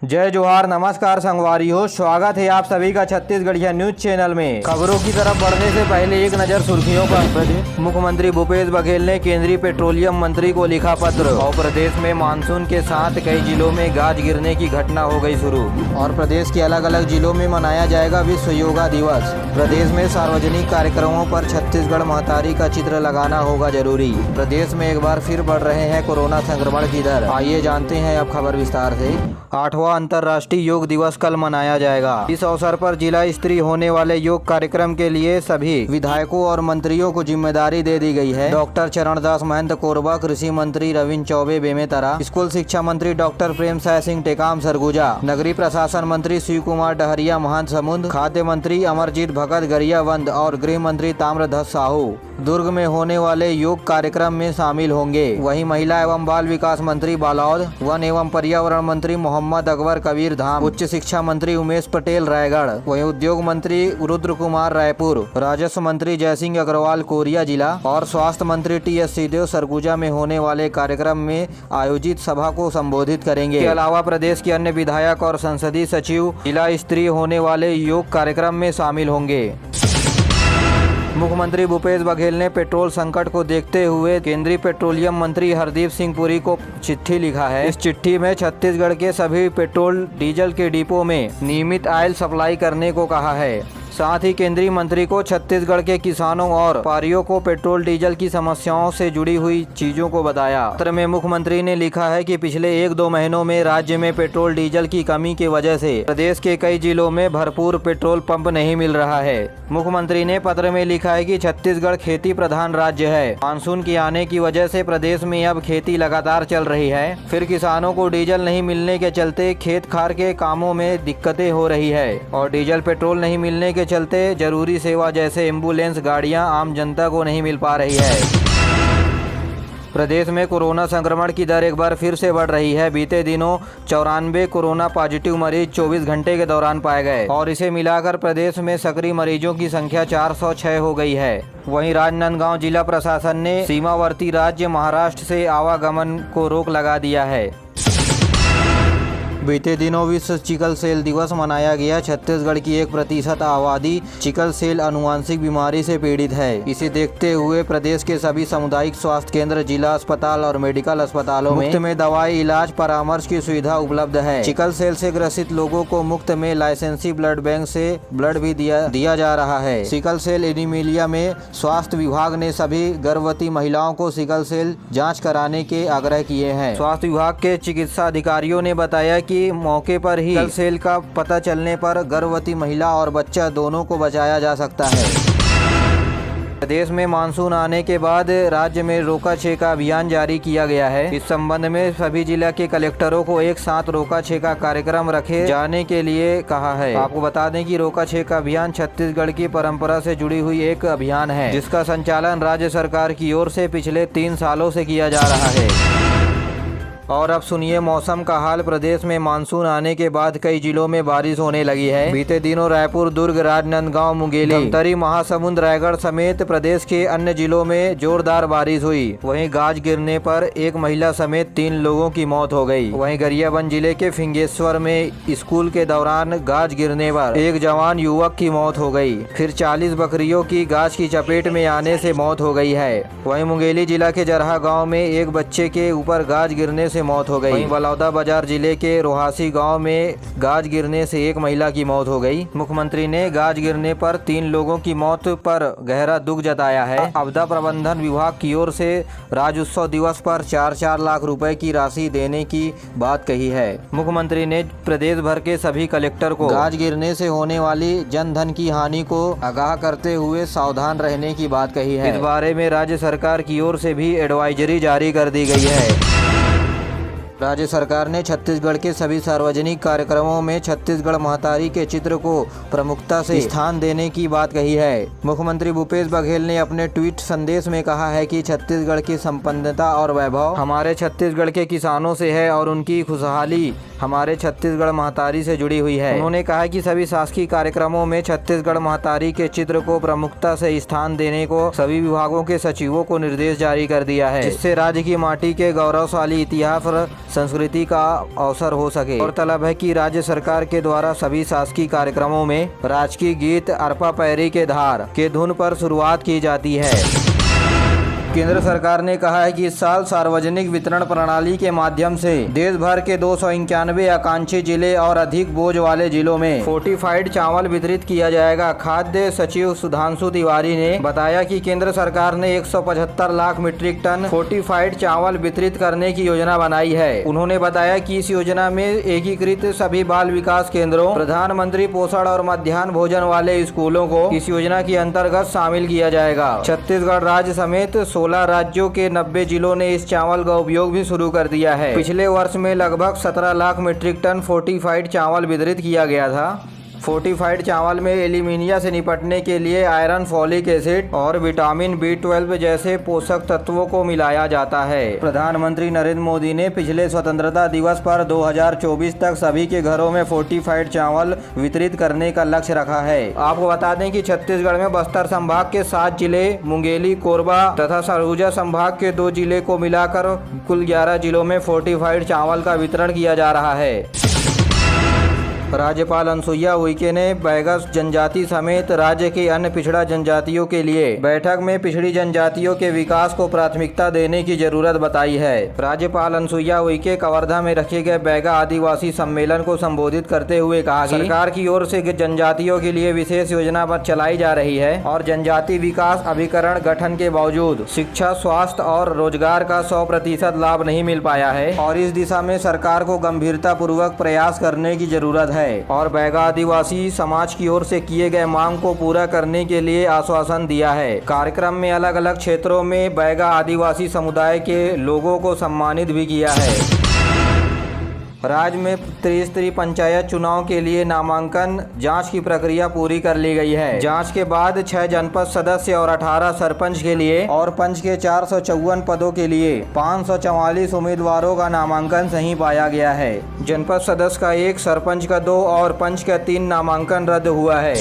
जय जोहार, नमस्कार संगवारियों, स्वागत है आप सभी का छत्तीसगढ़िया न्यूज चैनल में। खबरों की तरफ बढ़ने से पहले एक नजर सुर्खियों पर। मुख्यमंत्री भूपेश बघेल ने केंद्रीय पेट्रोलियम मंत्री को लिखा पत्र। और प्रदेश में मानसून के साथ कई जिलों में गाज गिरने की घटना हो गई शुरू। और प्रदेश के अलग अलग जिलों में मनाया जाएगा विश्व योगा दिवस। प्रदेश में सार्वजनिक कार्यक्रमों पर छत्तीसगढ़ महतारी का चित्र लगाना होगा जरूरी। प्रदेश में एक बार फिर बढ़ रहे हैं कोरोना संक्रमण की दर। आइए जानते हैं अब खबर विस्तार से। 8वां अंतर्राष्ट्रीय योग दिवस कल मनाया जाएगा। इस अवसर पर जिला स्तरीय होने वाले योग कार्यक्रम के लिए सभी विधायकों और मंत्रियों को जिम्मेदारी दे दी गई है। डॉक्टर चरणदास महंत कोरबा, कृषि मंत्री रविन्द्र चौबे बेमेतरा, स्कूल शिक्षा मंत्री डॉक्टर प्रेमसाय सिंह टेकाम सरगुजा, नगरीय प्रशासन मंत्री शिव कुमार डहरिया महासमुंद, खाद्य मंत्री अमरजीत भगत गरियाबंद और गृह मंत्री ताम्रध्वज साहू दुर्ग में होने वाले योग कार्यक्रम में शामिल होंगे। वहीं महिला एवं बाल विकास मंत्री बालौद, वन एवं पर्यावरण मंत्री मोहम्मद अकबर कबीर धाम, उच्च शिक्षा मंत्री उमेश पटेल रायगढ़, वहीं उद्योग मंत्री रुद्र कुमार रायपुर, राजस्व मंत्री जयसिंह अग्रवाल कोरिया जिला और स्वास्थ्य मंत्री टी.एस. सिंहदेव सरगुजा में होने वाले कार्यक्रम में आयोजित सभा को संबोधित करेंगे। इसके अलावा प्रदेश के अन्य विधायक और संसदीय सचिव जिला स्तरीय होने वाले योग कार्यक्रम में शामिल होंगे। मुख्यमंत्री भूपेश बघेल ने पेट्रोल संकट को देखते हुए केंद्रीय पेट्रोलियम मंत्री हरदीप सिंह पुरी को चिट्ठी लिखा है। इस चिट्ठी में छत्तीसगढ़ के सभी पेट्रोल डीजल के डिपो में नियमित ऑयल सप्लाई करने को कहा है। साथ ही केंद्रीय मंत्री को छत्तीसगढ़ के किसानों और व्यापारियों को पेट्रोल डीजल की समस्याओं से जुड़ी हुई चीजों को बताया। पत्र में मुख्यमंत्री ने लिखा है कि पिछले 1-2 महीनों में राज्य में पेट्रोल डीजल की कमी की वजह से प्रदेश के कई जिलों में भरपूर पेट्रोल पंप नहीं मिल रहा है। मुख्यमंत्री ने पत्र में लिखा है कि छत्तीसगढ़ खेती प्रधान राज्य है। मानसून के आने की वजह से प्रदेश में अब खेती लगातार चल रही है। फिर किसानों को डीजल नहीं मिलने के चलते खेत खार के कामों में दिक्कतें हो रही है और डीजल पेट्रोल नहीं मिलने के चलते जरूरी सेवा जैसे एम्बुलेंस गाड़ियां आम जनता को नहीं मिल पा रही है। प्रदेश में कोरोना संक्रमण की दर एक बार फिर से बढ़ रही है। बीते दिनों 94 कोरोना पॉजिटिव मरीज 24 घंटे के दौरान पाए गए और इसे मिलाकर प्रदेश में सक्रिय मरीजों की संख्या 406 हो गई है। वहीं राजनांदगांव जिला प्रशासन ने सीमावर्ती राज्य महाराष्ट्र से आवागमन को रोक लगा दिया है। बीते दिनों विश्व चिकल सेल दिवस मनाया गया। छत्तीसगढ़ की 1% आबादी चिकल सेल अनुवांशिक बीमारी से पीड़ित है। इसे देखते हुए प्रदेश के सभी सामुदायिक स्वास्थ्य केंद्र, जिला अस्पताल और मेडिकल अस्पतालों में मुफ्त में दवाई, इलाज, परामर्श की सुविधा उपलब्ध है। चिकल सेल से ग्रसित लोगों को मुफ्त में लाइसेंसी ब्लड बैंक से ब्लड भी दिया जा रहा है। सिकल सेल एनीमिया में स्वास्थ्य विभाग ने सभी गर्भवती महिलाओं को सिकल सेल जाँच कराने के आग्रह किए हैं। स्वास्थ्य विभाग के चिकित्सा अधिकारियों ने बताया कि मौके पर ही सिकल सेल का पता चलने पर गर्भवती महिला और बच्चा दोनों को बचाया जा सकता है। प्रदेश में मानसून आने के बाद राज्य में रोका छेका अभियान जारी किया गया है। इस संबंध में सभी जिला के कलेक्टरों को एक साथ रोका छेका कार्यक्रम रखे जाने के लिए कहा है। आपको बता दें कि रोका छेका अभियान छत्तीसगढ़ की परंपरा से जुड़ी हुई एक अभियान है, जिसका संचालन राज्य सरकार की ओर से पिछले 3 सालों से किया जा रहा है। और अब सुनिए मौसम का हाल। प्रदेश में मानसून आने के बाद कई जिलों में बारिश होने लगी है। बीते दिनों रायपुर, दुर्ग, राजनांदगांव, मुंगेली, धमतरी, महासमुंद, रायगढ़ समेत प्रदेश के अन्य जिलों में जोरदार बारिश हुई। वहीं गाज गिरने पर एक महिला समेत 3 लोगों की मौत हो गई। वहीं गरियाबंद जिले के फिंगेश्वर में स्कूल के दौरान गाज गिरने पर एक जवान युवक की मौत हो गई। फिर 40 बकरियों की गाज की चपेट में आने से मौत हो गई है। वहीं मुंगेली जिला के जरहा गाँव में एक बच्चे के ऊपर गाज गिरने से मौत हो गई। वहीं बलौदाबाजार जिले के रोहासी गांव में गाज गिरने से एक महिला की मौत हो गई। मुख्यमंत्री ने गाज गिरने पर 3 लोगों की मौत पर गहरा दुख जताया है। आपदा प्रबंधन विभाग की ओर से राज्योत्सव दिवस पर 4-4 लाख रुपए की राशि देने की बात कही है। मुख्यमंत्री ने प्रदेश भर के सभी कलेक्टर को गाज गिरने से होने वाली जन धन की हानि को आगाह करते हुए सावधान रहने की बात कही है। इस बारे में राज्य सरकार की ओर से भी एडवाइजरी जारी कर दी गई है। राज्य सरकार ने छत्तीसगढ़ के सभी सार्वजनिक कार्यक्रमों में छत्तीसगढ़ महतारी के चित्र को प्रमुखता से स्थान देने की बात कही है। मुख्यमंत्री भूपेश बघेल ने अपने ट्वीट संदेश में कहा है कि छत्तीसगढ़ की संपन्नता और वैभव हमारे छत्तीसगढ़ के किसानों से है और उनकी खुशहाली हमारे छत्तीसगढ़ महतारी से जुड़ी हुई है। उन्होंने कहा कि सभी शासकीय कार्यक्रमों में छत्तीसगढ़ महतारी के चित्र को प्रमुखता से स्थान देने को सभी विभागों के सचिवों को निर्देश जारी कर दिया है, जिससे राज्य की माटी के गौरवशाली इतिहास और संस्कृति का अवसर हो सके। और तलब है कि राज्य सरकार के द्वारा सभी शासकीय कार्यक्रमों में राजकीय गीत अरपा पैरी के धार के धुन पर शुरुआत की जाती है। केंद्र सरकार ने कहा है कि इस साल सार्वजनिक वितरण प्रणाली के माध्यम से देश भर के 291 आकांक्षी जिले और अधिक बोझ वाले जिलों में फोर्टिफाइड चावल वितरित किया जाएगा। खाद्य सचिव सुधांशु तिवारी ने बताया कि केंद्र सरकार ने 175 लाख मीट्रिक टन फोर्टिफाइड चावल वितरित करने की योजना बनाई है। उन्होंने बताया कि इस योजना में एकीकृत सभी बाल विकास केंद्रों, प्रधानमंत्री पोषण और मध्याह्न भोजन वाले स्कूलों को इस योजना के अंतर्गत शामिल किया जाएगा। छत्तीसगढ़ राज्य समेत 16 राज्यों के 90 जिलों ने इस चावल का उपयोग भी शुरू कर दिया है। पिछले वर्ष में लगभग 17 लाख मीट्रिक टन फोर्टिफाइड चावल वितरित किया गया था। फोर्टिफाइड चावल में एलीमीनिया से निपटने के लिए आयरन, फॉलिक एसिड और विटामिन B12 जैसे पोषक तत्वों को मिलाया जाता है। प्रधानमंत्री नरेंद्र मोदी ने पिछले स्वतंत्रता दिवस पर 2024 तक सभी के घरों में फोर्टिफाइड चावल वितरित करने का लक्ष्य रखा है। आपको बता दें कि छत्तीसगढ़ में बस्तर संभाग के 7 जिले, मुंगेली, कोरबा तथा सरगुजा संभाग के 2 जिले को मिलाकर कुल 11 जिलों में फोर्टिफाइड चावल का वितरण किया जा रहा है। राज्यपाल अनुसुईया उइके ने बैगा जनजाति समेत राज्य के अन्य पिछड़ा जनजातियों के लिए बैठक में पिछड़ी जनजातियों के विकास को प्राथमिकता देने की जरूरत बताई है। राज्यपाल अनुसुईया उइके कवर्धा में रखे गए बैगा आदिवासी सम्मेलन को संबोधित करते हुए कहा कि सरकार की ओर से जनजातियों के लिए विशेष योजना चलाई जा रही है और जनजाति विकास अभिकरण गठन के बावजूद शिक्षा, स्वास्थ्य और रोजगार का 100% लाभ नहीं मिल पाया है और इस दिशा में सरकार को गंभीरता पूर्वक प्रयास करने की जरूरत है और बैगा आदिवासी समाज की ओर से किए गए मांग को पूरा करने के लिए आश्वासन दिया है। कार्यक्रम में अलग अलग क्षेत्रों में बैगा आदिवासी समुदाय के लोगों को सम्मानित भी किया है। राज्य में त्रिस्तरीय पंचायत चुनाव के लिए नामांकन जांच की प्रक्रिया पूरी कर ली गई है। जांच के बाद 6 जनपद सदस्य और 18 सरपंच के लिए और पंच के 454 पदों के लिए 544 उम्मीदवारों का नामांकन सही पाया गया है। जनपद सदस्य का 1, सरपंच का 2 और पंच का 3 नामांकन रद्द हुआ है।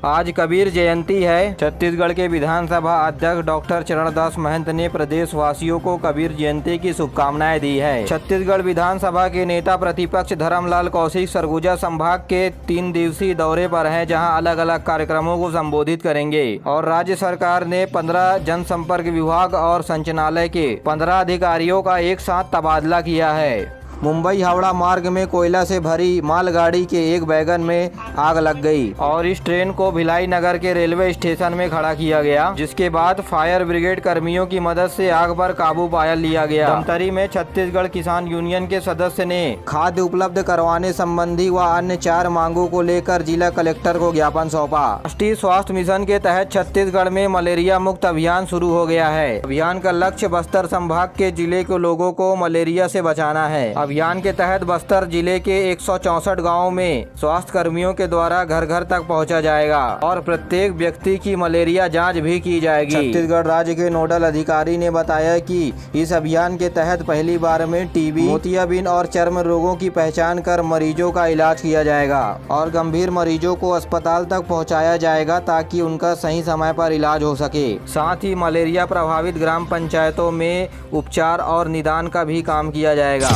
आज कबीर जयंती है। छत्तीसगढ़ के विधानसभा अध्यक्ष डॉक्टर चरणदास महंत ने प्रदेशवासियों को कबीर जयंती की शुभकामनाएं दी है। छत्तीसगढ़ विधानसभा के नेता प्रतिपक्ष धर्मलाल कौशिक सरगुजा संभाग के 3 दिवसीय दौरे पर हैं, जहां अलग अलग कार्यक्रमों को संबोधित करेंगे और राज्य सरकार ने 15 जनसंपर्क विभाग और संचालनालय के 15 अधिकारियों का एक साथ तबादला किया है। मुंबई हावड़ा मार्ग में कोयला से भरी मालगाड़ी के एक वैगन में आग लग गई और इस ट्रेन को भिलाई नगर के रेलवे स्टेशन में खड़ा किया गया, जिसके बाद फायर ब्रिगेड कर्मियों की मदद से आग पर काबू पा लिया गया। धमतरी में छत्तीसगढ़ किसान यूनियन के सदस्य ने खाद्य उपलब्ध करवाने संबंधी व अन्य 4 मांगों को लेकर जिला कलेक्टर को ज्ञापन सौंपा। राष्ट्रीय स्वास्थ्य मिशन के तहत छत्तीसगढ़ में मलेरिया मुक्त अभियान शुरू हो गया है। अभियान का लक्ष्य बस्तर संभाग के जिले के लोगों को मलेरिया से बचाना है। अभियान के तहत बस्तर जिले के 164 गांवों में स्वास्थ्य कर्मियों के द्वारा घर घर तक पहुंचा जाएगा और प्रत्येक व्यक्ति की मलेरिया जांच भी की जाएगी। छत्तीसगढ़ राज्य के नोडल अधिकारी ने बताया कि इस अभियान के तहत पहली बार में टीबी, मोतियाबिंद और चर्म रोगों की पहचान कर मरीजों का इलाज किया जाएगा और गंभीर मरीजों को अस्पताल तक पहुँचाया जाएगा ताकि उनका सही समय पर इलाज हो सके। साथ ही मलेरिया प्रभावित ग्राम पंचायतों में उपचार और निदान का भी काम किया जाएगा।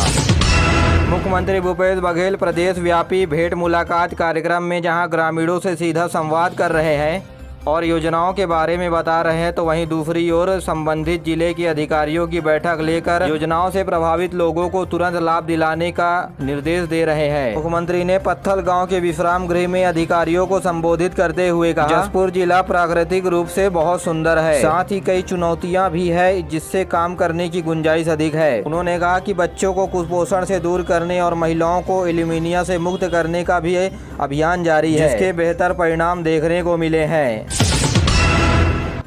मुख्यमंत्री भूपेश बघेल प्रदेश व्यापी भेंट मुलाकात कार्यक्रम में जहां ग्रामीणों से सीधा संवाद कर रहे हैं और योजनाओं के बारे में बता रहे हैं, तो वहीं दूसरी ओर संबंधित जिले के अधिकारियों की बैठक लेकर योजनाओं से प्रभावित लोगों को तुरंत लाभ दिलाने का निर्देश दे रहे हैं। मुख्यमंत्री ने पत्थल गांव के विश्राम गृह में अधिकारियों को संबोधित करते हुए कहा, जसपुर जिला प्राकृतिक रूप से बहुत सुंदर है, साथ ही कई चुनौतियाँ भी है जिससे काम करने की गुंजाइश अधिक है। उन्होंने कहा कि बच्चों को कुपोषण से दूर करने और महिलाओं को एलीमीनिया से मुक्त करने का भी अभियान जारी है, जिसके बेहतर परिणाम देखने को मिले हैं।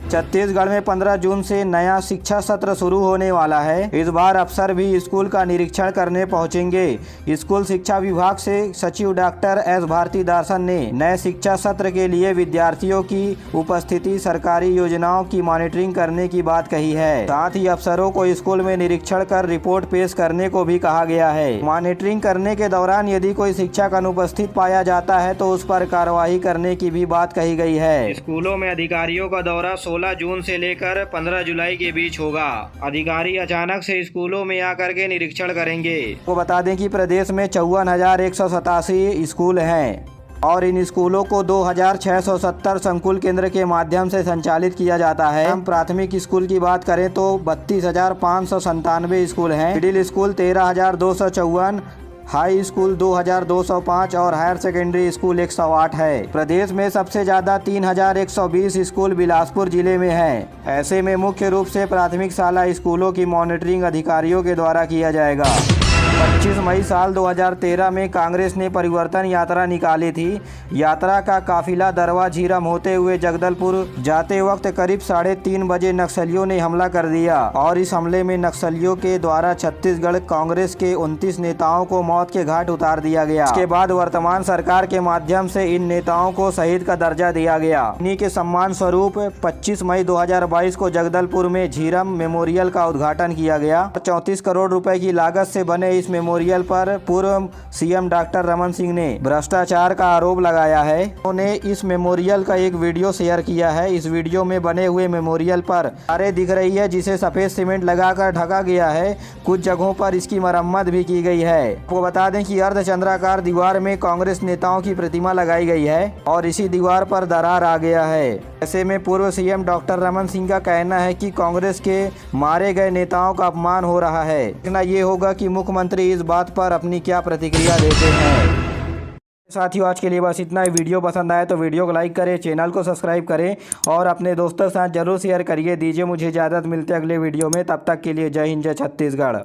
छत्तीसगढ़ में 15 जून से नया शिक्षा सत्र शुरू होने वाला है। इस बार अफसर भी स्कूल का निरीक्षण करने पहुंचेंगे। स्कूल शिक्षा विभाग से सचिव डॉक्टर एस भारतीदासन ने नए शिक्षा सत्र के लिए विद्यार्थियों की उपस्थिति, सरकारी योजनाओं की मॉनिटरिंग करने की बात कही है। साथ ही अफसरों को स्कूल में निरीक्षण कर रिपोर्ट पेश करने को भी कहा गया है। मॉनिटरिंग करने के दौरान यदि कोई शिक्षक अनुपस्थित पाया जाता है तो उस पर कार्रवाई करने की भी बात कही गई है। स्कूलों में अधिकारियों का दौरा 16 जून से लेकर 15 जुलाई के बीच होगा। अधिकारी अचानक से स्कूलों में आकर के निरीक्षण करेंगे। तो बता दें कि प्रदेश में 54,187 स्कूल हैं और इन स्कूलों को 2,670 संकुल केंद्र के माध्यम से संचालित किया जाता है। हम प्राथमिक स्कूल की बात करें तो 32,597 स्कूल हैं। मिडिल स्कूल 13,254, हाई स्कूल 2,205 और हायर सेकेंडरी स्कूल 108 है। प्रदेश में सबसे ज्यादा 3,120 स्कूल बिलासपुर जिले में है। ऐसे में मुख्य रूप से प्राथमिक शाला स्कूलों की मॉनिटरिंग अधिकारियों के द्वारा किया जाएगा। 25 मई साल 2013 में कांग्रेस ने परिवर्तन यात्रा निकाली थी। यात्रा का काफिला दरवा झीरम होते हुए जगदलपुर जाते वक्त करीब 3:30 बजे नक्सलियों ने हमला कर दिया और इस हमले में नक्सलियों के द्वारा छत्तीसगढ़ कांग्रेस के 29 नेताओं को मौत के घाट उतार दिया गया। इसके बाद वर्तमान सरकार के माध्यम से इन नेताओं को शहीद का दर्जा दिया गया। इन्हीं के सम्मान स्वरूप 25 मई 2022 को जगदलपुर में झीरम मेमोरियल का उद्घाटन किया गया। 34 करोड़ रुपए की लागत से बने इस मेमोरियल पर पूर्व सीएम डॉक्टर रमन सिंह ने भ्रष्टाचार का आरोप लगाया है। उन्होंने इस मेमोरियल का एक वीडियो शेयर किया है। इस वीडियो में बने हुए मेमोरियल पर दीवारें दिख रही है जिसे सफेद सीमेंट लगाकर ढका गया है। कुछ जगहों पर इसकी मरम्मत भी की गई है। आपको बता दें कि अर्धचंद्राकार दीवार में कांग्रेस नेताओं की प्रतिमा लगाई गई है और इसी दीवार पर दरार आ गया है। ऐसे में पूर्व सीएम डॉक्टर रमन सिंह का कहना है कि कांग्रेस के मारे गए नेताओं का अपमान हो रहा है। देखना ये होगा कि मुख्यमंत्री इस बात पर अपनी क्या प्रतिक्रिया देते हैं। साथियों, आज के लिए बस इतना ही। वीडियो पसंद आए तो वीडियो को लाइक करें, चैनल को सब्सक्राइब करें और अपने दोस्तों के साथ जरूर शेयर करिए। दीजिए मुझे इजाज़त, मिलते अगले वीडियो में। तब तक के लिए जय हिंद, जय छत्तीसगढ़।